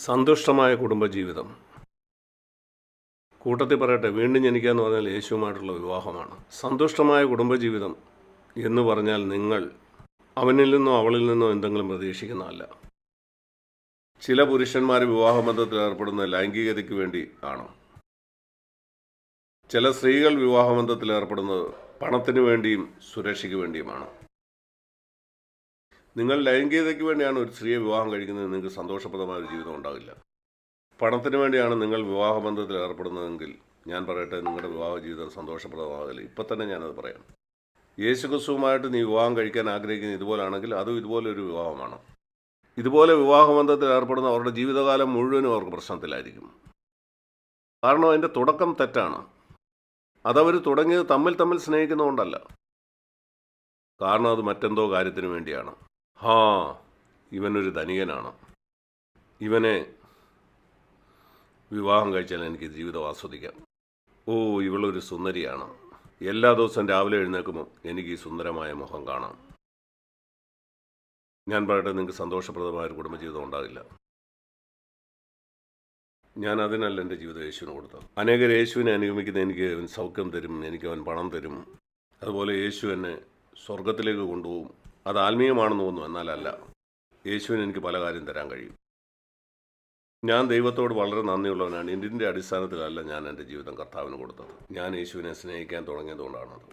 സന്തുഷ്ടമായ കുടുംബജീവിതം. കൂട്ടത്തിൽ പറയട്ടെ, വീണ്ടും ജനിക്കുക എന്ന് പറഞ്ഞാൽ യേശുവുമായിട്ടുള്ള വിവാഹമാണ്. സന്തുഷ്ടമായ കുടുംബജീവിതം എന്ന് പറഞ്ഞാൽ നിങ്ങൾ അവനിൽ നിന്നോ അവളിൽ നിന്നോ എന്തെങ്കിലും പ്രതീക്ഷിക്കുന്നതല്ല. ചില പുരുഷന്മാർ വിവാഹബന്ധത്തിൽ ഏർപ്പെടുന്നത് ലൈംഗികതയ്ക്ക് വേണ്ടി ആണ്. ചില സ്ത്രീകൾ വിവാഹബന്ധത്തിൽ ഏർപ്പെടുന്നത് പണത്തിന് വേണ്ടിയും സുരക്ഷയ്ക്ക് വേണ്ടിയുമാണ്. നിങ്ങൾ ലൈംഗികതയ്ക്ക് വേണ്ടിയാണ് ഒരു സ്ത്രീയെ വിവാഹം കഴിക്കുന്നത്, നിങ്ങൾക്ക് സന്തോഷപ്രദമായ ഒരു ജീവിതം ഉണ്ടാകില്ല. പണത്തിന് വേണ്ടിയാണ് നിങ്ങൾ വിവാഹബന്ധത്തിൽ ഏർപ്പെടുന്നതെങ്കിൽ ഞാൻ പറയട്ടെ, നിങ്ങളുടെ വിവാഹ ജീവിതം സന്തോഷപ്രദമാകില്ല. ഇപ്പം തന്നെ ഞാനത് പറയാം. യേശുക്രിസ്തുവുമായിട്ട് നീ വിവാഹം കഴിക്കാൻ ആഗ്രഹിക്കുന്ന ഇതുപോലാണെങ്കിൽ അതും ഇതുപോലൊരു വിവാഹമാണ്. ഇതുപോലെ വിവാഹബന്ധത്തിൽ ഏർപ്പെടുന്ന അവരുടെ ജീവിതകാലം മുഴുവനും അവർക്ക് പ്രശ്നത്തിലായിരിക്കും. കാരണം അതിൻ്റെ തുടക്കം തെറ്റാണ്. അതവർ തുടങ്ങിയത് തമ്മിൽ സ്നേഹിക്കുന്നതുകൊണ്ടല്ല. കാരണം അത് മറ്റെന്തോ കാര്യത്തിന് വേണ്ടിയാണ്. ഇവനൊരു ധനികനാണ്, ഇവനെ വിവാഹം കഴിച്ചാൽ എനിക്ക് ജീവിതം ആസ്വദിക്കാം. ഇവളൊരു സുന്ദരിയാണ്, എല്ലാ ദിവസവും രാവിലെ എഴുന്നേൽക്കുമ്പോൾ എനിക്ക് ഈ സുന്ദരമായ മുഖം കാണാം. ഞാൻ പറയട്ടെ, നിങ്ങൾക്ക് സന്തോഷപ്രദമായൊരു കുടുംബജീവിതം ഉണ്ടാകില്ല. ഞാൻ അതിനല്ല എൻ്റെ ജീവിതം യേശുവിന് കൊടുത്തത്. അനേകർ യേശുവിനെ അനുഗമിക്കുന്ന എനിക്ക് അവൻ സൗഖ്യം തരും, എനിക്ക് അവൻ പണം തരും, അതുപോലെ യേശു എന്നെ സ്വർഗത്തിലേക്ക് കൊണ്ടുപോകും. അത് ആത്മീയമാണെന്ന് തോന്നുന്നു, എന്നാലല്ല. യേശുവിന് എനിക്ക് പല കാര്യം തരാൻ കഴിയും. ഞാൻ ദൈവത്തോട് വളരെ നന്ദിയുള്ളവനാണ്. ഇതിൻ്റെ അടിസ്ഥാനത്തിലല്ല ഞാൻ എൻ്റെ ജീവിതം കർത്താവിന് കൊടുത്തത്. ഞാൻ യേശുവിനെ സ്നേഹിക്കാൻ തുടങ്ങിയതുകൊണ്ടാണത്.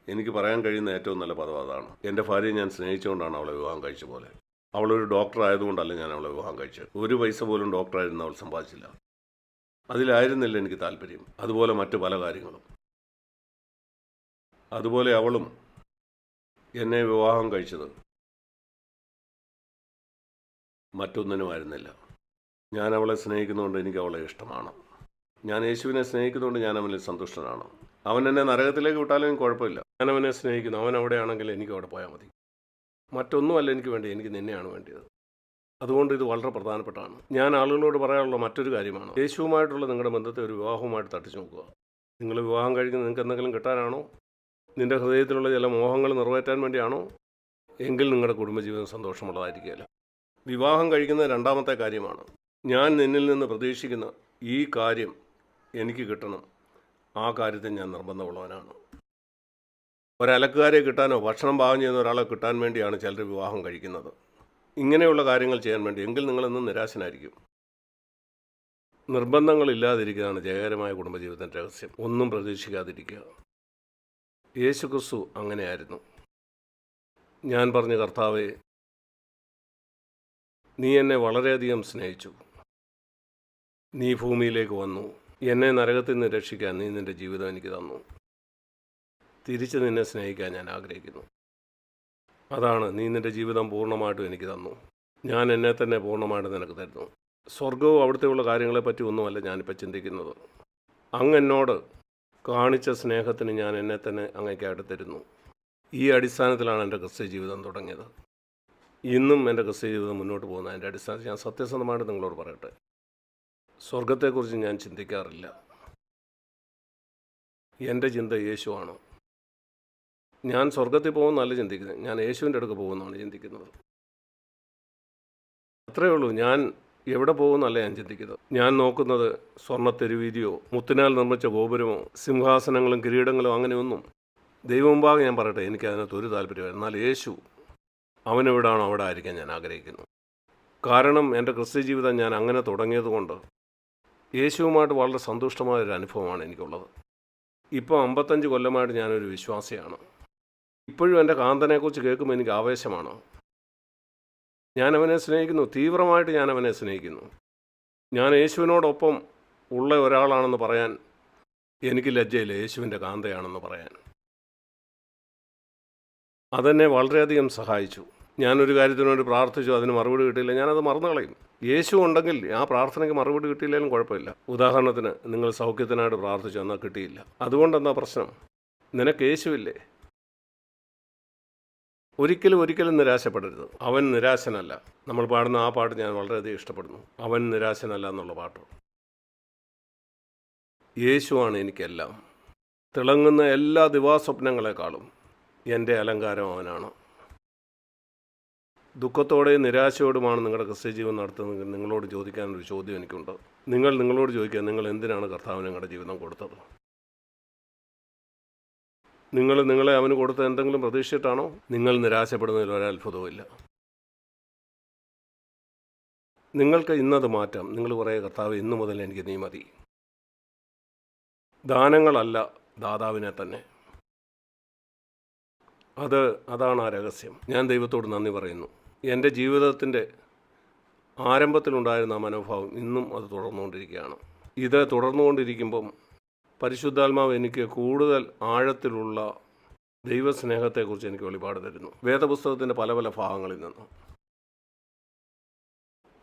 എനിക്ക് പറയാൻ കഴിയുന്ന ഏറ്റവും നല്ല പദം അതാണ്. എൻ്റെ ഭാര്യയെ ഞാൻ സ്നേഹിച്ചുകൊണ്ടാണ് അവളെ വിവാഹം കഴിച്ച പോലെ. അവളൊരു ഡോക്ടർ ആയതുകൊണ്ടല്ല ഞാൻ അവളെ വിവാഹം കഴിച്ചത്. ഒരു പൈസ പോലും ഡോക്ടറായിരുന്നു അവൾ സമ്പാദിച്ചില്ല. അതിലായിരുന്നില്ല എനിക്ക് താല്പര്യം. അതുപോലെ മറ്റു പല കാര്യങ്ങളും. അതുപോലെ അവളും എന്നെ വിവാഹം കഴിച്ചത് മറ്റൊന്നിനുമായിരുന്നില്ല. ഞാൻ അവളെ സ്നേഹിക്കുന്നതുകൊണ്ട് എനിക്ക് അവളെ ഇഷ്ടമാണ്. ഞാൻ യേശുവിനെ സ്നേഹിക്കുന്നതുകൊണ്ട് ഞാൻ അവനിൽ സന്തുഷ്ടനാണ്. അവൻ എന്നെ നരകത്തിലേക്ക് വിട്ടാലും കുഴപ്പമില്ല. ഞാൻ അവനെ സ്നേഹിക്കുന്നു. അവൻ അവിടെയാണെങ്കിൽ എനിക്ക് അവിടെ പോയാൽ മതി. മറ്റൊന്നുമല്ല എനിക്ക് വേണ്ടി, എനിക്ക് നിന്നെയാണ് വേണ്ടിയത്. അതുകൊണ്ട് ഇത് വളരെ പ്രധാനപ്പെട്ടാണ്. ഞാൻ ആളുകളോട് പറയാനുള്ള മറ്റൊരു കാര്യമാണ്, യേശുവുമായിട്ടുള്ള നിങ്ങളുടെ ബന്ധത്തെ ഒരു വിവാഹവുമായിട്ട് തട്ടിച്ചു നോക്കുക. നിങ്ങൾ വിവാഹം കഴിക്കുന്നത് നിങ്ങൾക്ക് എന്തെങ്കിലും കിട്ടാനാണോ? നിൻ്റെ ഹൃദയത്തിലുള്ള ചില മോഹങ്ങൾ നിറവേറ്റാൻ വേണ്ടിയാണോ? എങ്കിൽ നിങ്ങളുടെ കുടുംബജീവിതം സന്തോഷമുള്ളതായിരിക്കില്ല. വിവാഹം കഴിക്കുന്നത് രണ്ടാമത്തെ കാര്യമാണ്. ഞാൻ നിന്നിൽ നിന്ന് പ്രതീക്ഷിക്കുന്ന ഈ കാര്യം എനിക്ക് കിട്ടണം, ആ കാര്യത്തിൽ ഞാൻ നിർബന്ധമുള്ളവനാണ്. ഒരലക്കുകാരെ കിട്ടാനോ ഭക്ഷണം പാകം ചെയ്യുന്ന ഒരാളെ കിട്ടാൻ വേണ്ടിയാണ് ചിലർ വിവാഹം കഴിക്കുന്നത്. ഇങ്ങനെയുള്ള കാര്യങ്ങൾ ചെയ്യാൻ വേണ്ടി. എങ്കിൽ നിങ്ങളെന്നും നിരാശനായിരിക്കും. നിർബന്ധങ്ങളില്ലാതിരിക്കുകയാണ് ജയകരമായ കുടുംബജീവിതത്തിൻ്റെ രഹസ്യം. ഒന്നും പ്രതീക്ഷിക്കാതിരിക്കുക. യേശുക്രിസ്തു അങ്ങനെയായിരുന്നു. ഞാൻ പറഞ്ഞു, കർത്താവേ, നീ എന്നെ വളരെയധികം സ്നേഹിച്ചു. നീ ഭൂമിയിലേക്ക് വന്നു. എന്നെ നരകത്തിൽ നിന്ന് രക്ഷിക്കാൻ നീ നിൻ്റെ ജീവിതം എനിക്ക് തന്നു. തിരിച്ച് നിന്നെ സ്നേഹിക്കാൻ ഞാൻ ആഗ്രഹിക്കുന്നു. അതാണ്, നീ നിൻ്റെ ജീവിതം പൂർണ്ണമായിട്ടും എനിക്ക് തന്നു. ഞാൻ എന്നെ തന്നെ പൂർണ്ണമായിട്ട് നിനക്ക് തരുന്നു. സ്വർഗവും അവിടുത്തെയുള്ള കാര്യങ്ങളെപ്പറ്റി ഒന്നുമല്ല ഞാനിപ്പോൾ ചിന്തിക്കുന്നത്. അങ്ങ് എന്നോട് കാണിച്ച സ്നേഹത്തിന് ഞാൻ എന്നെ തന്നെ അങ്ങേക്കായിട്ട് തരുന്നു. ഈ അടിസ്ഥാനത്തിലാണ് എൻ്റെ ക്രിസ്ത്യ ജീവിതം തുടങ്ങിയത്. ഇന്നും എൻ്റെ ക്രിസ്ത്യ ജീവിതം മുന്നോട്ട് പോകുന്ന എൻ്റെ അടിസ്ഥാനത്തിൽ ഞാൻ സത്യസന്ധമായിട്ട് നിങ്ങളോട് പറയട്ടെ, സ്വർഗത്തെക്കുറിച്ച് ഞാൻ ചിന്തിക്കാറില്ല. എൻ്റെ ചിന്ത യേശുവാണ്. ഞാൻ സ്വർഗത്തിൽ പോകുന്നതല്ല ചിന്തിക്കുന്നത്, ഞാൻ യേശുവിൻ്റെ അടുക്ക് പോകുന്നതാണ് ചിന്തിക്കുന്നത്. അത്രയേ ഉള്ളൂ. ഞാൻ എവിടെ പോകുന്നല്ല ഞാൻ ചിന്തിക്കുന്നത്. ഞാൻ നോക്കുന്നത് സ്വർണ്ണത്തെരുവീതിയോ മുത്തിനാൽ നിർമ്മിച്ച ഗോപുരമോ സിംഹാസനങ്ങളും കിരീടങ്ങളും അങ്ങനെയൊന്നും. ദൈവമുമ്പാകെ ഞാൻ പറയട്ടെ, എനിക്ക് അതിനകത്ത് ഒരു താല്പര്യമില്ല. എന്നാൽ യേശു അവനെവിടാണോ അവിടെ ആയിരിക്കാൻ ഞാൻ ആഗ്രഹിക്കുന്നു. കാരണം എൻ്റെ ക്രിസ്ത്യ ജീവിതം ഞാൻ അങ്ങനെ തുടങ്ങിയതുകൊണ്ട് യേശുവുമായിട്ട് വളരെ സന്തുഷ്ടമായൊരു അനുഭവമാണ് എനിക്കുള്ളത്. ഇപ്പോൾ 55 കൊല്ലമായിട്ട് ഞാനൊരു വിശ്വാസിയാണ്. ഇപ്പോഴും എൻ്റെ കാന്തനെക്കുറിച്ച് കേൾക്കുമ്പോൾ എനിക്ക് ആവേശമാണ്. ഞാൻ അവനെ സ്നേഹിക്കുന്നു, തീവ്രമായിട്ട് ഞാൻ അവനെ സ്നേഹിക്കുന്നു. ഞാൻ യേശുവിനോടൊപ്പം ഉള്ള ഒരാളാണെന്ന് പറയാൻ എനിക്ക് ലജ്ജയില്ല, യേശുവിൻ്റെ കാന്തയാണെന്ന് പറയാൻ. അതെന്നെ വളരെയധികം സഹായിച്ചു. ഞാനൊരു കാര്യത്തിനുവേണ്ടി പ്രാർത്ഥിച്ചു, അതിന് മറുപടി കിട്ടിയില്ല, ഞാനത് മറന്നു കളയും. യേശു ഉണ്ടെങ്കിൽ ആ പ്രാർത്ഥനയ്ക്ക് മറുപടി കിട്ടിയില്ലെങ്കിലും കുഴപ്പമില്ല. ഉദാഹരണത്തിന്, നിങ്ങൾ സൗഖ്യത്തിനായിട്ട് പ്രാർത്ഥിച്ചു, എന്നാൽ കിട്ടിയില്ല. അതുകൊണ്ടെന്താ പ്രശ്നം? നിനക്ക് യേശുവില്ലേ? ഒരിക്കലും നിരാശപ്പെടരുത്. അവൻ നിരാശനല്ല. നമ്മൾ പാടുന്ന ആ പാട്ട് ഞാൻ വളരെയധികം ഇഷ്ടപ്പെടുന്നു. അവൻ നിരാശനല്ല എന്നുള്ള പാട്ട്. യേശുവാണ് എനിക്കെല്ലാം. തിളങ്ങുന്ന എല്ലാ ദിവാസ്വപ്നങ്ങളെക്കാളും എൻ്റെ അലങ്കാരം അവനാണ്. ദുഃഖത്തോടെയും നിരാശയോടുമാണ് നിങ്ങളുടെ ക്രിസ്ത്യ ജീവൻ നടത്തുന്നതെങ്കിൽ നിങ്ങളോട് ചോദിക്കാനൊരു ചോദ്യം എനിക്കുണ്ട്. നിങ്ങളോട് ചോദിക്കുക, നിങ്ങൾ എന്തിനാണ് കർത്താവിന് നിങ്ങളുടെ ജീവിതം കൊടുത്തത്? നിങ്ങളെ അവന് കൊടുത്ത എന്തെങ്കിലും പ്രതീക്ഷിച്ചിട്ടാണോ? നിങ്ങൾ നിരാശപ്പെടുന്നതിൽ ഒരത്ഭുതവുമില്ല. നിങ്ങൾക്ക് ഇന്നത് മാറ്റാം. നിങ്ങൾ പറയുക, കർത്താവ് ഇന്നു മുതൽ എനിക്ക് നീ മതി. ദാനങ്ങളല്ല, ദാതാവിനെ തന്നെ. അതാണ് ആ രഹസ്യം. ഞാൻ ദൈവത്തോട് നന്ദി പറയുന്നു. എൻ്റെ ജീവിതത്തിൻ്റെ ആരംഭത്തിലുണ്ടായിരുന്ന ആ മനോഭാവം ഇന്നും അത് തുടർന്നുകൊണ്ടിരിക്കുകയാണ്. ഇത് തുടർന്നുകൊണ്ടിരിക്കുമ്പം പരിശുദ്ധാത്മാവ് എനിക്ക് കൂടുതൽ ആഴത്തിലുള്ള ദൈവസ്നേഹത്തെക്കുറിച്ച് എനിക്ക് വെളിപാട് തരുന്നു. വേദപുസ്തകത്തിൻ്റെ പല പല ഭാഗങ്ങളിൽ നിന്ന്.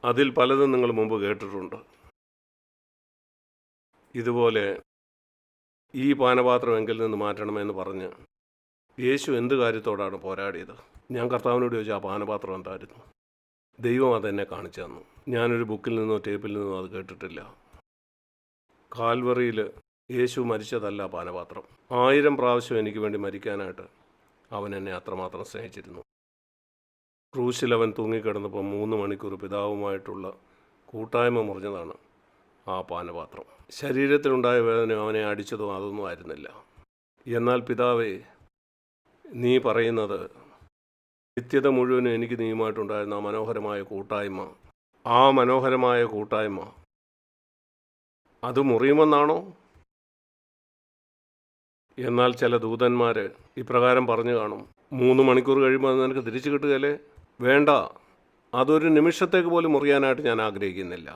അതിൽ പലതും നിങ്ങൾ മുമ്പ് കേട്ടിട്ടുണ്ട്. ഇതുപോലെ ഈ പാനപാത്രം എങ്കിൽ നിന്ന് മാറ്റണമെന്ന് പറഞ്ഞ് യേശു എന്ത് കാര്യത്തോടാണ് പോരാടിയത്? ഞാൻ കർത്താവിനോട് ചോദിച്ചു, ആ പാനപാത്രം എന്തായിരുന്നു? ദൈവം അതെന്നെ കാണിച്ചു തന്നു. ഞാനൊരു ബുക്കിൽ നിന്നോ ടേപ്പിൽ നിന്നോ അത് കേട്ടിട്ടില്ല. കാൽവറിയിൽ യേശു മരിച്ചതല്ല പാനപാത്രം. 1000 പ്രാവശ്യം എനിക്ക് വേണ്ടി മരിക്കാനായിട്ട് അവൻ എന്നെ അത്രമാത്രം സ്നേഹിച്ചിരുന്നു. ക്രൂശിൽ അവൻ തൂങ്ങിക്കിടന്നപ്പോൾ 3 മണിക്കൂർ പിതാവുമായിട്ടുള്ള കൂട്ടായ്മ മുറിഞ്ഞതാണ് ആ പാനപാത്രം. ശരീരത്തിലുണ്ടായ വേദന അവനെ അടിച്ചതോ അതൊന്നും ആയിരുന്നില്ല. എന്നാൽ പിതാവേ, നീ പറയുന്നത് നിത്യത മുഴുവനും എനിക്ക് നീയുമായിട്ടുണ്ടായിരുന്ന ആ മനോഹരമായ കൂട്ടായ്മ അത് മുറിയുമെന്നാണോ? എന്നാൽ ചില ദൂതന്മാർ ഇപ്രകാരം പറഞ്ഞു കാണും, 3 മണിക്കൂർ കഴിയുമ്പോൾ അത് നിനക്ക് തിരിച്ചു കിട്ടുകയല്ലേ? വേണ്ട, അതൊരു നിമിഷത്തേക്ക് പോലും മുറിയാനായിട്ട് ഞാൻ ആഗ്രഹിക്കുന്നില്ല.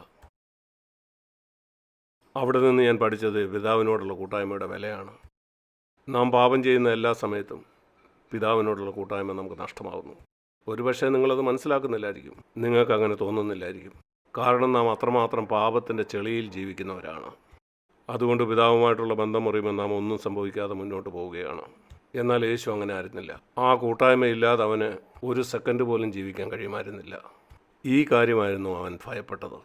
അവിടെ നിന്ന് ഞാൻ പഠിച്ചത് പിതാവിനോടുള്ള കൂട്ടായ്മയുടെ വിലയാണ്. നാം പാപം ചെയ്യുന്ന എല്ലാ സമയത്തും പിതാവിനോടുള്ള കൂട്ടായ്മ നമുക്ക് നഷ്ടമാകുന്നു. ഒരുപക്ഷെ നിങ്ങളത് മനസ്സിലാക്കുന്നില്ലായിരിക്കും, നിങ്ങൾക്ക് അങ്ങനെ തോന്നുന്നില്ലായിരിക്കും. കാരണം നാം അത്രമാത്രം പാപത്തിൻ്റെ ചെളിയിൽ ജീവിക്കുന്നവരാണ്. അതുകൊണ്ട് പിതാവുമായിട്ടുള്ള ബന്ധം മുറിയുമ്പോൾ നാം ഒന്നും സംഭവിക്കാതെ മുന്നോട്ട് പോവുകയാണ്. എന്നാൽ യേശു അങ്ങനെ ആയിരുന്നില്ല. ആ കൂട്ടായ്മയില്ലാതെ അവന് ഒരു സെക്കൻഡ് പോലും ജീവിക്കാൻ കഴിയുമായിരുന്നില്ല. ഈ കാര്യമായിരുന്നു അവൻ ഭയപ്പെട്ടത്.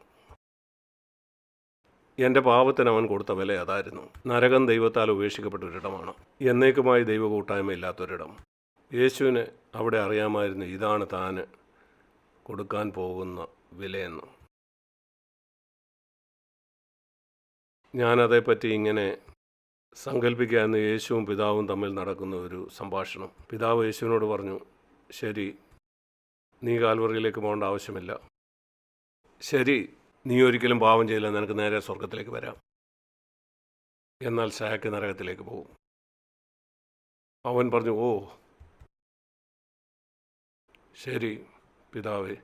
എൻ്റെ പാപത്തിന് അവൻ കൊടുത്ത വില അതായിരുന്നു. നരകം ദൈവത്താൽ ഉപേക്ഷിക്കപ്പെട്ട ഒരിടമാണ്, എന്നേക്കുമായി ദൈവ കൂട്ടായ്മയില്ലാത്തൊരിടം. യേശുവിന് അവിടെ അറിയാമായിരുന്നു ഇതാണ് താൻ കൊടുക്കാൻ പോകുന്ന വിലയെന്ന്. ഞാനതേപ്പറ്റി ഇങ്ങനെ സങ്കല്പിക്കാമെന്ന് യേശുവും പിതാവും തമ്മിൽ നടക്കുന്ന ഒരു സംഭാഷണം. പിതാവ് യേശുവിനോട് പറഞ്ഞു, ശരി, നീ കാൽവറിയിലേക്ക് പോകേണ്ട ആവശ്യമില്ല. ശരി, നീ ഒരിക്കലും പാപം ചെയ്യില്ല, നിനക്ക് നേരെ സ്വർഗത്തിലേക്ക് വരാം. എന്നാൽ ശാഖ നരകത്തിലേക്ക് പോകും. അവൻ പറഞ്ഞു, ഓ ശരി പിതാവേ,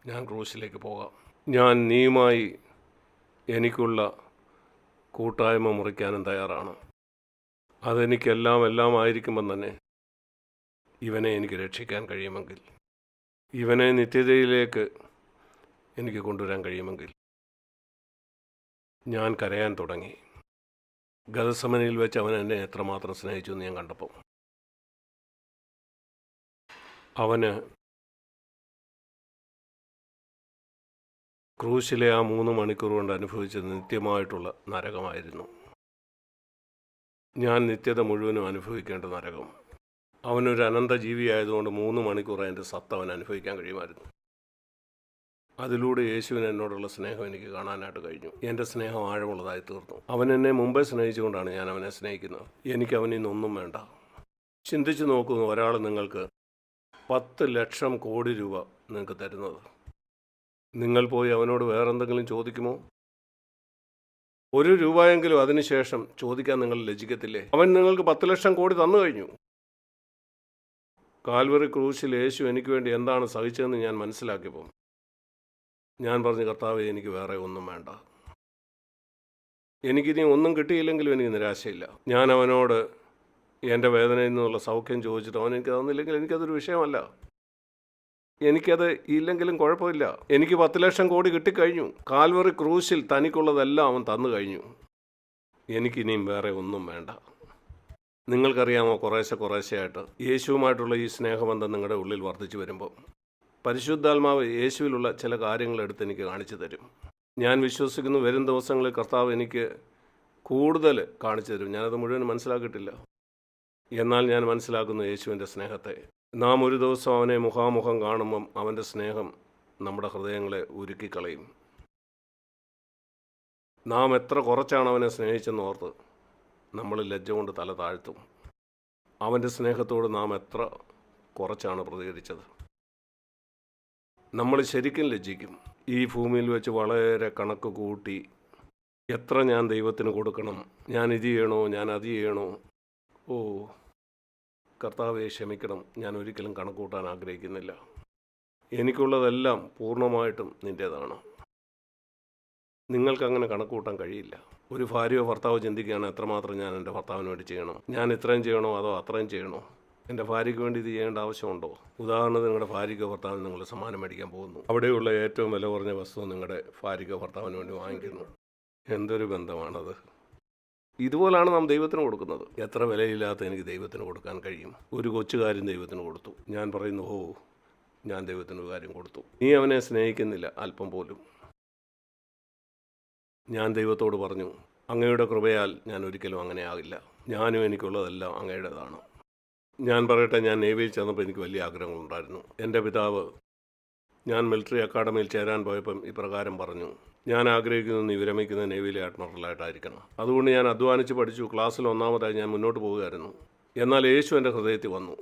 ഞാൻ ക്രൂശിലേക്ക് പോകാം. ഞാൻ നീയുമായി എനിക്കുള്ള കൂട്ടായ്മ മുറിക്കാനും തയ്യാറാണ്. അതെനിക്കെല്ലാം ആയിരിക്കുമ്പം തന്നെ ഇവനെ എനിക്ക് രക്ഷിക്കാൻ കഴിയുമെങ്കിൽ, ഇവനെ നിത്യതയിലേക്ക് എനിക്ക് കൊണ്ടുവരാൻ കഴിയുമെങ്കിൽ. ഞാൻ കരയാൻ തുടങ്ങി. ഗതസമനയിൽ വെച്ച് അവൻ എന്നെ എത്രമാത്രം സ്നേഹിച്ചു എന്ന് ഞാൻ കണ്ടപ്പോൾ. അവന് ക്രൂശിലെ ആ 3 മണിക്കൂർ കൊണ്ട് അനുഭവിച്ചത് നിത്യമായിട്ടുള്ള നരകമായിരുന്നു. ഞാൻ നിത്യത മുഴുവനും അനുഭവിക്കേണ്ട നരകം. അവനൊരു അനന്ത ജീവിയായതുകൊണ്ട് 3 മണിക്കൂർ അതിൻ്റെ സത്ത അവൻ അനുഭവിക്കാൻ കഴിയുമായിരുന്നു. അതിലൂടെ യേശുവിന് എന്നോടുള്ള സ്നേഹം എനിക്ക് കാണാനായിട്ട് കഴിഞ്ഞു. എൻ്റെ സ്നേഹം ആഴമുള്ളതായി തീർന്നു. അവൻ എന്നെ മുമ്പേ സ്നേഹിച്ചുകൊണ്ടാണ് ഞാൻ അവനെ സ്നേഹിക്കുന്നത്. എനിക്ക് അവനിൽ നിന്നൊന്നും വേണ്ട. ചിന്തിച്ച് നോക്കുന്നു, ഒരാൾ നിങ്ങൾക്ക് 10 ലക്ഷം കോടി രൂപ നിങ്ങൾക്ക് തരുന്നത്. നിങ്ങൾ പോയി അവനോട് വേറെന്തെങ്കിലും ചോദിക്കുമോ? 1 രൂപയെങ്കിലും അതിനുശേഷം ചോദിക്കാൻ നിങ്ങൾ ലജ്ജിക്കത്തില്ലേ? അവൻ നിങ്ങൾക്ക് 10 ലക്ഷം കോടി തന്നു കഴിഞ്ഞു. കാൽവറി ക്രൂശിൽ യേശു എനിക്ക് വേണ്ടി എന്താണ് സഹിച്ചതെന്ന് ഞാൻ മനസ്സിലാക്കിയപ്പോൾ ഞാൻ പറഞ്ഞു, കർത്താവേ, എനിക്ക് വേറെ ഒന്നും വേണ്ട. എനിക്കിനി ഒന്നും കിട്ടിയില്ലെങ്കിലും എനിക്ക് നിരാശയില്ല. ഞാൻ അവനോട് എൻ്റെ വേദനയിൽ നിന്നുള്ള സൗഖ്യം ചോദിച്ചിട്ട് അവൻ എനിക്ക് തന്നില്ലെങ്കിൽ എനിക്കതൊരു വിഷയമല്ല. എനിക്കത് ഇല്ലെങ്കിലും കുഴപ്പമില്ല. എനിക്ക് 10 ലക്ഷം കോടി കിട്ടിക്കഴിഞ്ഞു. കാൽവറി ക്രൂശിൽ തനിക്കുള്ളതെല്ലാം അവൻ തന്നു കഴിഞ്ഞു. എനിക്കിനിയും വേറെ ഒന്നും വേണ്ട. നിങ്ങൾക്കറിയാമോ, കുറേശ്ശെയായിട്ട് യേശുവുമായിട്ടുള്ള ഈ സ്നേഹബന്ധം നിങ്ങളുടെ ഉള്ളിൽ വർദ്ധിച്ചു വരുമ്പോൾ പരിശുദ്ധാത്മാവ് യേശുവിലുള്ള ചില കാര്യങ്ങളെടുത്ത് എനിക്ക് കാണിച്ചു തരും. ഞാൻ വിശ്വസിക്കുന്നു വരും ദിവസങ്ങളിൽ കർത്താവ് എനിക്ക് കൂടുതൽ കാണിച്ചു തരും. ഞാനത് മുഴുവൻ മനസ്സിലാക്കിയിട്ടില്ല. എന്നാൽ ഞാൻ മനസ്സിലാക്കുന്നു യേശുവിൻ്റെ സ്നേഹത്തെ. നാം ഒരു ദിവസം അവനെ മുഖാമുഖം കാണുമ്പം അവൻ്റെ സ്നേഹം നമ്മുടെ ഹൃദയങ്ങളെ ഉരുക്കിക്കളയും. നാം എത്ര കുറച്ചാണ് അവനെ സ്നേഹിച്ചെന്ന് ഓർത്ത് നമ്മൾ ലജ്ജ കൊണ്ട് തല താഴ്ത്തും. അവൻ്റെ സ്നേഹത്തോട് നാം എത്ര കുറച്ചാണ് പ്രതികരിച്ചത്. നമ്മൾ ശരിക്കും ലജ്ജിക്കും. ഈ ഭൂമിയിൽ വെച്ച് വളരെ കണക്ക് കൂട്ടി എത്ര ഞാൻ ദൈവത്തിന് കൊടുക്കണം, ഞാൻ ഇത് ചെയ്യണോ, ഞാൻ അത് ചെയ്യണോ. ഓ കർത്താവെ ക്ഷമിക്കണം, ഞാൻ ഒരിക്കലും കണക്ക് കൂട്ടാൻ ആഗ്രഹിക്കുന്നില്ല. എനിക്കുള്ളതെല്ലാം പൂർണ്ണമായിട്ടും നിൻ്റേതാണ്. നിങ്ങൾക്കങ്ങനെ കണക്ക് കൂട്ടാൻ കഴിയില്ല. ഒരു ഭാര്യയോ ഭർത്താവോ ചിന്തിക്കുകയാണ് എത്രമാത്രം ഞാൻ എൻ്റെ ഭർത്താവിന് വേണ്ടി ചെയ്യണം, ഞാൻ ഇത്രയും ചെയ്യണോ അതോ അത്രയും ചെയ്യണോ, എൻ്റെ ഭാര്യയ്ക്ക് വേണ്ടി ഇത് ചെയ്യേണ്ട ആവശ്യമുണ്ടോ. ഉദാഹരണത്തിന് നിങ്ങളുടെ ഭാര്യയ്ക്കോ ഭർത്താവിന് നിങ്ങൾ സമ്മാനം മേടിക്കാൻ പോകുന്നു. അവിടെയുള്ള ഏറ്റവും വില കുറഞ്ഞ വസ്തു നിങ്ങളുടെ ഭാര്യയ്ക്കോ ഭർത്താവിന് വേണ്ടി വാങ്ങിക്കുന്നു. എന്തൊരു ബന്ധമാണത്. ഇതുപോലാണ് നാം ദൈവത്തിന് കൊടുക്കുന്നത്. എത്ര വിലയില്ലാത്ത എനിക്ക് ദൈവത്തിന് കൊടുക്കാൻ കഴിയും. ഒരു കൊച്ചുകാര്യം ദൈവത്തിന് കൊടുത്തു. ഞാൻ പറയുന്നു, ഓ ഞാൻ ദൈവത്തിന് ഒരു കാര്യം കൊടുത്തു. നീ അവനെ സ്നേഹിക്കുന്നില്ല അല്പം പോലും. ഞാൻ ദൈവത്തോട് പറഞ്ഞു, അങ്ങയുടെ കൃപയാൽ ഞാൻ ഒരിക്കലും അങ്ങനെ ആകില്ല. ഞാനും എനിക്കുള്ളതെല്ലാം അങ്ങയുടേതാണ്. ഞാൻ പറയട്ടെ, ഞാൻ നേവിയിൽ ചെന്നപ്പോൾ എനിക്ക് വലിയ ആഗ്രഹങ്ങളുണ്ടായിരുന്നു. എൻ്റെ പിതാവ് ഞാൻ മിലിറ്ററി അക്കാഡമിയിൽ ചേരാൻ പോയപ്പം ഇപ്രകാരം പറഞ്ഞു, ഞാൻ ആഗ്രഹിക്കുന്നു നീ വിരമിക്കുന്ന നേവിയിലെ അഡ്മിറലായിട്ടായിരിക്കണം. അതുകൊണ്ട് ഞാൻ അധ്വാനിച്ച് പഠിച്ചു. ക്ലാസ്സിൽ ഒന്നാമതായി ഞാൻ മുന്നോട്ട് പോവുകയായിരുന്നു. എന്നാൽ യേശു എൻ്റെ ഹൃദയത്തിൽ വന്നു.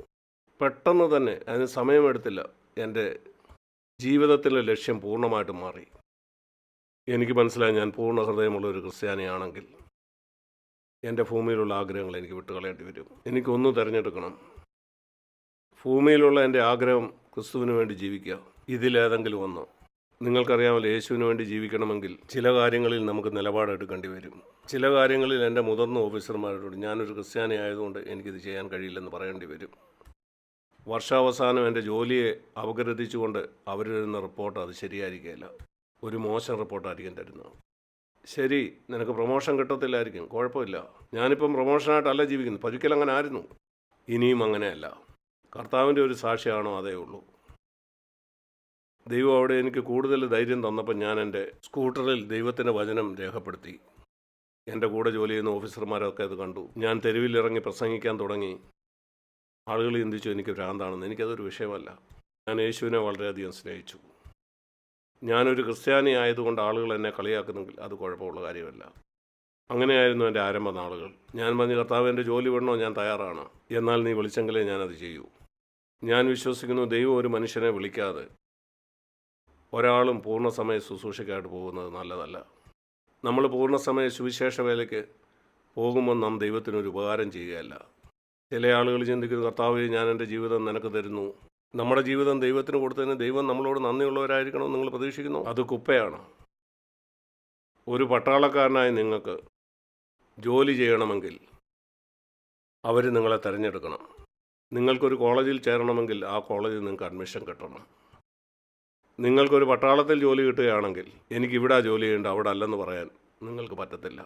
പെട്ടെന്ന് തന്നെ, അതിന് സമയമെടുത്തില്ല, എൻ്റെ ജീവിതത്തിലെ ലക്ഷ്യം പൂർണ്ണമായിട്ടും മാറി. എനിക്ക് മനസ്സിലായി, ഞാൻ പൂർണ്ണ ഹൃദയമുള്ള ഒരു ക്രിസ്ത്യാനിയാണെങ്കിൽ എൻ്റെ ഭൂമിയിലുള്ള ആഗ്രഹങ്ങൾ എനിക്ക് വിട്ടുകളയേണ്ടി വരും. എനിക്കൊന്ന് തിരഞ്ഞെടുക്കണം. ഭൂമിയിലുള്ള എൻ്റെ ആഗ്രഹം ക്രിസ്തുവിന് വേണ്ടി ജീവിക്കുക. ഇതിലേതെങ്കിലും ഒന്ന്. നിങ്ങൾക്കറിയാമല്ലോ, യേശുവിന് വേണ്ടി ജീവിക്കണമെങ്കിൽ ചില കാര്യങ്ങളിൽ നമുക്ക് നിലപാടെടുക്കേണ്ടി വരും. ചില കാര്യങ്ങളിൽ എൻ്റെ മുതിർന്ന ഓഫീസർമാരോട് ഞാനൊരു ക്രിസ്ത്യാനി ആയതുകൊണ്ട് എനിക്കിത് ചെയ്യാൻ കഴിയില്ലെന്ന് പറയേണ്ടി വരും. വർഷാവസാനം എൻ്റെ ജോലിയെ അപഗ്രഥിച്ചുകൊണ്ട് അവർ തരുന്ന റിപ്പോർട്ട് അത് ശരിയായിരിക്കില്ല. ഒരു മോശം റിപ്പോർട്ടായിരിക്കും തരുന്നത്. ശരി, നിനക്ക് പ്രൊമോഷൻ കിട്ടത്തില്ലായിരിക്കും, കുഴപ്പമില്ല. ഞാനിപ്പം പ്രൊമോഷനായിട്ടല്ല ജീവിക്കുന്നത്, ഒരിക്കലും അങ്ങനെ ആയിരുന്നു. ഇനിയും അങ്ങനെയല്ല. കർത്താവിൻ്റെ ഒരു സാക്ഷിയാണോ അതേ ഉള്ളൂ. ദൈവം അവിടെ എനിക്ക് കൂടുതൽ ധൈര്യം തന്നപ്പോൾ ഞാൻ എൻ്റെ സ്കൂട്ടറിൽ ദൈവത്തിൻ്റെ വചനം രേഖപ്പെടുത്തി. എൻ്റെ കൂടെ ജോലി ചെയ്യുന്ന ഓഫീസർമാരൊക്കെ അത് കണ്ടു. ഞാൻ തെരുവിലിറങ്ങി പ്രസംഗിക്കാൻ തുടങ്ങി. ആളുകൾ ചിന്തിച്ചു എനിക്ക് ഭ്രാന്താണെന്ന്. എനിക്കതൊരു വിഷയമല്ല. ഞാൻ യേശുവിനെ വളരെയധികം സ്നേഹിച്ചു. ഞാനൊരു ക്രിസ്ത്യാനി ആയതുകൊണ്ട് ആളുകൾ എന്നെ കളിയാക്കുന്നെങ്കിൽ അത് കുഴപ്പമുള്ള കാര്യമല്ല. അങ്ങനെയായിരുന്നു എൻ്റെ ആരംഭ നാളുകൾ. ഞാൻ പറഞ്ഞു, കർത്താവ് എൻ്റെ ജോലി വിടണോ, ഞാൻ തയ്യാറാണ്, എന്നാൽ നീ വിളിച്ചെങ്കിലേ ഞാനത് ചെയ്യൂ. ഞാൻ വിശ്വസിക്കുന്നു, ദൈവം ഒരു മനുഷ്യനെ വിളിക്കാതെ ഒരാളും പൂർണ്ണസമയ ശുശ്രൂഷയ്ക്കായിട്ട് പോകുന്നത് നല്ലതല്ല. നമ്മൾ പൂർണ്ണസമയ സുവിശേഷ വേലയ്ക്ക് പോകുമ്പോൾ നാം ദൈവത്തിനൊരു ഉപകാരം ചെയ്യുകയല്ല. ചില ആളുകൾ ചിന്തിക്കുന്നു, കർത്താവേ ഞാൻ എൻ്റെ ജീവിതം നിനക്ക് തരുന്നു. നമ്മുടെ ജീവിതം ദൈവത്തിന് കൊടുത്തതിന് ദൈവം നമ്മളോട് നന്ദിയുള്ളവരായിരിക്കണമെന്ന് നിങ്ങൾ പ്രതീക്ഷിക്കുന്നു. അത് കുപ്പയാണ്. ഒരു പട്ടാളക്കാരനായി നിങ്ങൾക്ക് ജോലി ചെയ്യണമെങ്കിൽ അവർ നിങ്ങളെ തിരഞ്ഞെടുക്കണം. നിങ്ങൾക്കൊരു കോളേജിൽ ചേരണമെങ്കിൽ ആ കോളേജിൽ നിങ്ങൾക്ക് അഡ്മിഷൻ കിട്ടണം. നിങ്ങൾക്കൊരു പട്ടാളത്തിൽ ജോലി കിട്ടുകയാണെങ്കിൽ എനിക്കിവിടെ ജോലി ചെയ്യേണ്ട അവിടെ അല്ലെന്ന് പറയാൻ നിങ്ങൾക്ക് പറ്റത്തില്ല.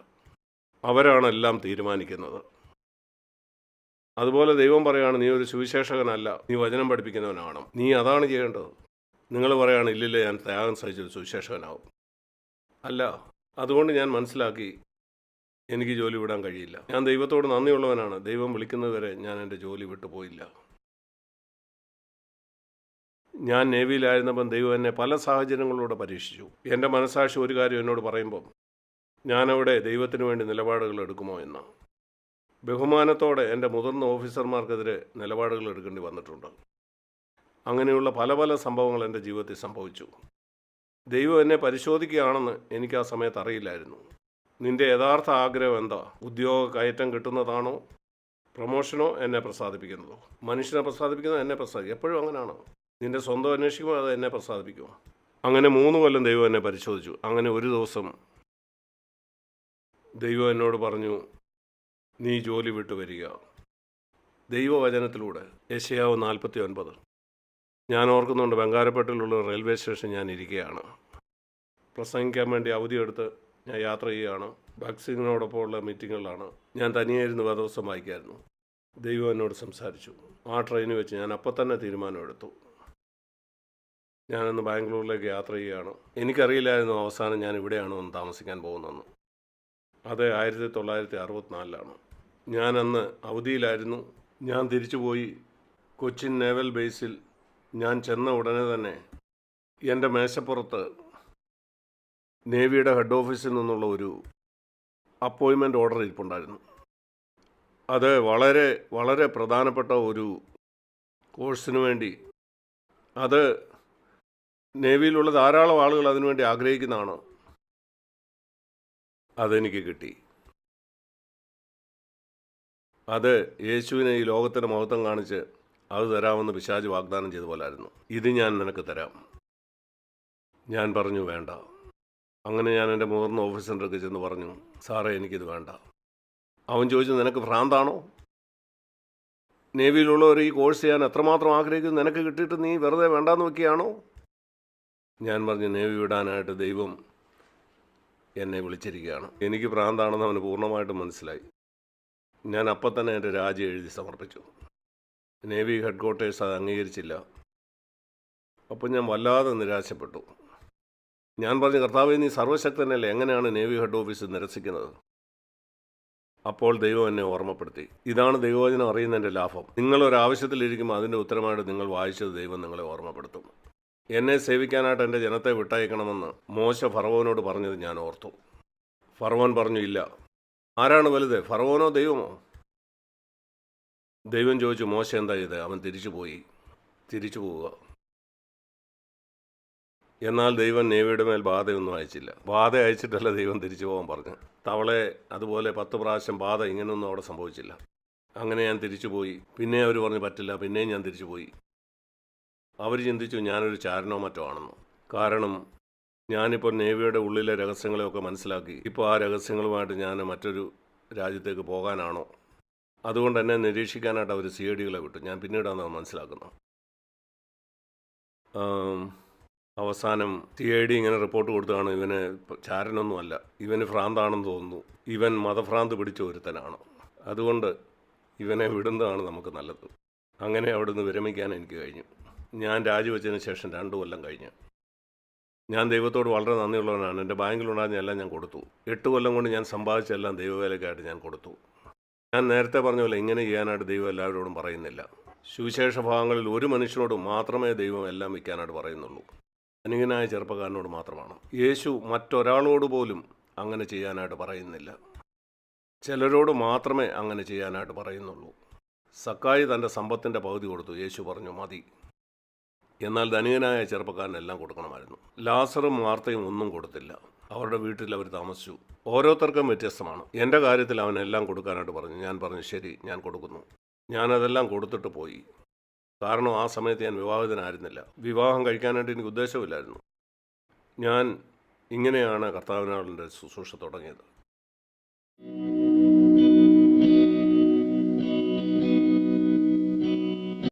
അവരാണ് എല്ലാം തീരുമാനിക്കുന്നത്. അതുപോലെ ദൈവം പറയുകയാണ്, നീ ഒരു സുവിശേഷകനല്ല, നീ വചനം പഠിപ്പിക്കുന്നവനാണ്, നീ അതാണ് ചെയ്യേണ്ടത്. നിങ്ങൾ പറയുകയാണ്, ഇല്ലില്ല ഞാൻ ത്യാഗം സഹിച്ചൊരു സുവിശേഷകനാവും. അല്ല. അതുകൊണ്ട് ഞാൻ മനസ്സിലാക്കി എനിക്ക് ജോലി വിടാൻ കഴിയില്ല. ഞാൻ ദൈവത്തോട് നന്ദിയുള്ളവനാണ്. ദൈവം വിളിക്കുന്നതുവരെ ഞാൻ എൻ്റെ ജോലി വിട്ടുപോയില്ല. ഞാൻ നേവിയിലായിരുന്നപ്പം ദൈവം എന്നെ പല സാഹചര്യങ്ങളിലൂടെ പരീക്ഷിച്ചു. എൻ്റെ മനസ്സാക്ഷി ഒരു കാര്യം എന്നോട് പറയുമ്പം ഞാനവിടെ ദൈവത്തിന് വേണ്ടി നിലപാടുകൾ എടുക്കുമോ എന്ന്. ബഹുമാനത്തോടെ എൻ്റെ മുതിർന്ന ഓഫീസർമാർക്കെതിരെ നിലപാടുകൾ എടുക്കേണ്ടി വന്നിട്ടുണ്ട്. അങ്ങനെയുള്ള പല പല സംഭവങ്ങൾ എൻ്റെ ജീവിതത്തിൽ സംഭവിച്ചു. ദൈവം എന്നെ പരിശോധിക്കുകയാണെന്ന് എനിക്ക് ആ സമയത്ത് അറിയില്ലായിരുന്നു. നിൻ്റെ യഥാർത്ഥ ആഗ്രഹം എന്താ? ഉദ്യോഗ കയറ്റം കിട്ടുന്നതാണോ, പ്രൊമോഷനോ, എന്നെ പ്രസാദിപ്പിക്കുന്നതോ? മനുഷ്യനെ പ്രസാദിപ്പിക്കുന്നത് എന്നെ പ്രസാദിക്കും. എപ്പോഴും അങ്ങനെയാണ്. നിൻ്റെ സ്വന്തം അന്വേഷിക്കുമോ അത് എന്നെ പ്രസാദിപ്പിക്കുമോ? അങ്ങനെ 3 കൊല്ലം ദൈവം എന്നെ പരിശോധിച്ചു. അങ്ങനെ ഒരു ദിവസം ദൈവം എന്നോട് പറഞ്ഞു, നീ ജോലി വിട്ടു വരിക. ദൈവവചനത്തിലൂടെ. യെശയ്യാവ് 49. ഞാൻ ഓർക്കുന്നുണ്ട്, ബംഗാരപ്പേട്ടിലുള്ള റെയിൽവേ സ്റ്റേഷൻ ഞാൻ ഇരിക്കുകയാണ്. പ്രസംഗിക്കാൻ വേണ്ടി അവധിയെടുത്ത് ഞാൻ യാത്ര ചെയ്യുകയാണ്. വാക്സിനോടൊപ്പമുള്ള മീറ്റിങ്ങുകളാണ്. ഞാൻ തനിയായിരുന്നു വേദപുസ്തകം വായിക്കായിരുന്നു. ദൈവം എന്നോട് സംസാരിച്ചു. ആ ട്രെയിനിൽ വെച്ച് ഞാൻ അപ്പം തന്നെ തീരുമാനമെടുത്തു. ഞാനന്ന് ബാംഗ്ലൂരിലേക്ക് യാത്ര ചെയ്യുകയാണ്. എനിക്കറിയില്ലായിരുന്നു അവസാനം ഞാൻ ഇവിടെയാണോ ഒന്ന് താമസിക്കാൻ പോകുന്നതെന്ന്. അത് 1964 ഞാനന്ന് അവധിയിലായിരുന്നു. ഞാൻ തിരിച്ചു പോയി കൊച്ചിൻ നേവൽ ബേസിൽ ഞാൻ ചെന്ന ഉടനെ തന്നെ എൻ്റെ മേശപ്പുറത്ത് നേവിയുടെ ഹെഡ് ഓഫീസിൽ നിന്നുള്ള ഒരു അപ്പോയിൻമെൻ്റ് ഓർഡർ ഇരിപ്പുണ്ടായിരുന്നു. അത് വളരെ വളരെ പ്രധാനപ്പെട്ട ഒരു കോഴ്സിന് വേണ്ടി, അത് നേവിയിലുള്ള ധാരാളം ആളുകൾ അതിനുവേണ്ടി ആഗ്രഹിക്കുന്നതാണ്. അതെനിക്ക് കിട്ടി. അത് യേശുവിനെ ഈ ലോകത്തിൻ്റെ മഹത്വം കാണിച്ച് അത് തരാമെന്ന് പിശാച് വാഗ്ദാനം ചെയ്ത പോലായിരുന്നു. ഇത് ഞാൻ നിനക്ക് തരാം. ഞാൻ പറഞ്ഞു വേണ്ട. അങ്ങനെ ഞാൻ എൻ്റെ മുതിർന്ന ഓഫീസറിൻ്റെ അടുത്ത് ചെന്ന് പറഞ്ഞു, സാറേ എനിക്കിത് വേണ്ട. അവൻ ചോദിച്ചു, നിനക്ക് ഭ്രാന്താണോ? നേവിയിലുള്ളവർ ഈ കോഴ്സ് ചെയ്യാൻ എത്രമാത്രം ആഗ്രഹിക്കുന്നു, നിനക്ക് കിട്ടിയിട്ട് നീ വെറുതെ വേണ്ടാന്ന് വെക്കുകയാണോ? ഞാൻ പറഞ്ഞു, നേവി വിടാനായിട്ട് ദൈവം എന്നെ വിളിച്ചിരിക്കുകയാണ്. എനിക്ക് ഭ്രാന്താണെന്ന് അവന് പൂർണ്ണമായിട്ടും മനസ്സിലായി. ഞാൻ അപ്പം തന്നെ എൻ്റെ രാജി എഴുതി സമർപ്പിച്ചു. നേവി ഹെഡ് ക്വാർട്ടേഴ്സ് അത് അംഗീകരിച്ചില്ല. അപ്പം ഞാൻ വല്ലാതെ നിരാശപ്പെട്ടു. ഞാൻ പറഞ്ഞു, കർത്താവേ നീ സർവ്വശക്തനല്ലേ, എങ്ങനെയാണ് നേവി ഹെഡ് ഓഫീസ് നിരസിക്കുന്നത്? അപ്പോൾ ദൈവം എന്നെ ഓർമ്മപ്പെടുത്തി. ഇതാണ് ദൈവവചനം അറിയുന്നതിൻ്റെ ലാഭം. നിങ്ങളൊരാവശ്യത്തിലിരിക്കുമ്പോൾ അതിൻ്റെ ഉത്തരമായിട്ട് നിങ്ങൾ വായിച്ചത് ദൈവം നിങ്ങളെ ഓർമ്മപ്പെടുത്തും. എന്നെ സേവിക്കാനായിട്ട് എൻ്റെ ജനത്തെ വിട്ടയക്കണമെന്ന് മോശ ഫറവോനോട് പറഞ്ഞത് ഞാൻ ഓർത്തു. ഫറവോൻ പറഞ്ഞു, ഇല്ല. ആരാണ് വലുത്, ഫറവോനോ ദൈവമോ? ദൈവം ചോദിച്ചു, മോശ എന്താ ചെയ്തത്? അവൻ തിരിച്ചു പോവുക. എന്നാൽ ദൈവം നേവിയുടെ മേൽ ബാധയൊന്നും അയച്ചില്ല. ബാധ അയച്ചിട്ടല്ല ദൈവം തിരിച്ചു പോകാൻ പറഞ്ഞു. തവളെ അതുപോലെ 10 പ്രാവശ്യം ബാധ, ഇങ്ങനെയൊന്നും അവിടെ സംഭവിച്ചില്ല. അങ്ങനെ ഞാൻ തിരിച്ചുപോയി. പിന്നെ അവർ പറഞ്ഞു പറ്റില്ല. പിന്നെയും ഞാൻ തിരിച്ചുപോയി. അവർ ചിന്തിച്ചു ഞാനൊരു ചാരനോ മറ്റോ ആണെന്ന്. കാരണം ഞാനിപ്പോൾ നേവിയുടെ ഉള്ളിലെ രഹസ്യങ്ങളെയൊക്കെ മനസ്സിലാക്കി. ഇപ്പോൾ ആ രഹസ്യങ്ങളുമായിട്ട് ഞാൻ മറ്റൊരു രാജ്യത്തേക്ക് പോകാനാണോ? അതുകൊണ്ട് എന്നെ നിരീക്ഷിക്കാനായിട്ട് അവർ CID വിട്ടു. ഞാൻ പിന്നീടാണ് അത് മനസ്സിലാക്കുന്നത്. അവസാനം CID ഇങ്ങനെ റിപ്പോർട്ട് കൊടുത്തതാണ്, ഇവന് ചാരനൊന്നുമല്ല, ഇവന് ഭ്രാന്താണെന്ന് തോന്നുന്നു, ഇവൻ മതഭ്രാന്ത് പിടിച്ച ഒരുത്തനാണ്, അതുകൊണ്ട് ഇവനെ വിടുന്നതാണ് നമുക്ക് നല്ലത്. അങ്ങനെ അവിടുന്ന് വിരമിക്കാൻ എനിക്ക് കഴിഞ്ഞു. ഞാൻ രാജിവെച്ചതിന് ശേഷം 2 കൊല്ലം കഴിഞ്ഞു. ഞാൻ ദൈവത്തോട് വളരെ നന്ദിയുള്ളവനാണ്. എൻ്റെ ബാങ്കിലുണ്ടായിരുന്ന എല്ലാം ഞാൻ കൊടുത്തു. 8 കൊല്ലം കൊണ്ട് ഞാൻ സമ്പാദിച്ചെല്ലാം ദൈവവേലയ്ക്കായിട്ട് ഞാൻ കൊടുത്തു. ഞാൻ നേരത്തെ പറഞ്ഞ പോലെ ഇങ്ങനെ ചെയ്യാനായിട്ട് ദൈവം എല്ലാവരോടും പറയുന്നില്ല. സുവിശേഷ ഭാഗങ്ങളിൽ ഒരു മനുഷ്യനോട് മാത്രമേ ദൈവം എല്ലാം വയ്ക്കാനായിട്ട് പറയുന്നുള്ളൂ. ധനികനായ ചെറുപ്പക്കാരനോട് മാത്രമാണ്. യേശു മറ്റൊരാളോട് പോലും അങ്ങനെ ചെയ്യാനായിട്ട് പറയുന്നില്ല. ചിലരോട് മാത്രമേ അങ്ങനെ ചെയ്യാനായിട്ട് പറയുന്നുള്ളൂ. സക്കായി തൻ്റെ സമ്പത്തിൻ്റെ പകുതി കൊടുത്തു. യേശു പറഞ്ഞു മതി. എന്നാൽ ധനികനായ ചെറുപ്പക്കാരനെല്ലാം കൊടുക്കണമായിരുന്നു. ലാസറും മാർത്തയും ഒന്നും കൊടുത്തില്ല. അവരുടെ വീട്ടിൽ അവർ താമസിച്ചു. ഓരോരുത്തർക്കും വ്യത്യസ്തമാണ്. എൻ്റെ കാര്യത്തിൽ അവൻ എല്ലാം കൊടുക്കാനായിട്ട് പറഞ്ഞു. ഞാൻ പറഞ്ഞു ശരി, ഞാൻ കൊടുക്കുന്നു. ഞാനതെല്ലാം കൊടുത്തിട്ട് പോയി. കാരണം ആ സമയത്ത് ഞാൻ വിവാഹിതനായിരുന്നില്ല. വിവാഹം കഴിക്കാനായിട്ട് എനിക്ക് ഉദ്ദേശമില്ലായിരുന്നു. ഞാൻ ഇങ്ങനെയാണ് കർത്താവിനാളിൻ്റെ ശുശ്രൂഷ തുടങ്ങിയത്.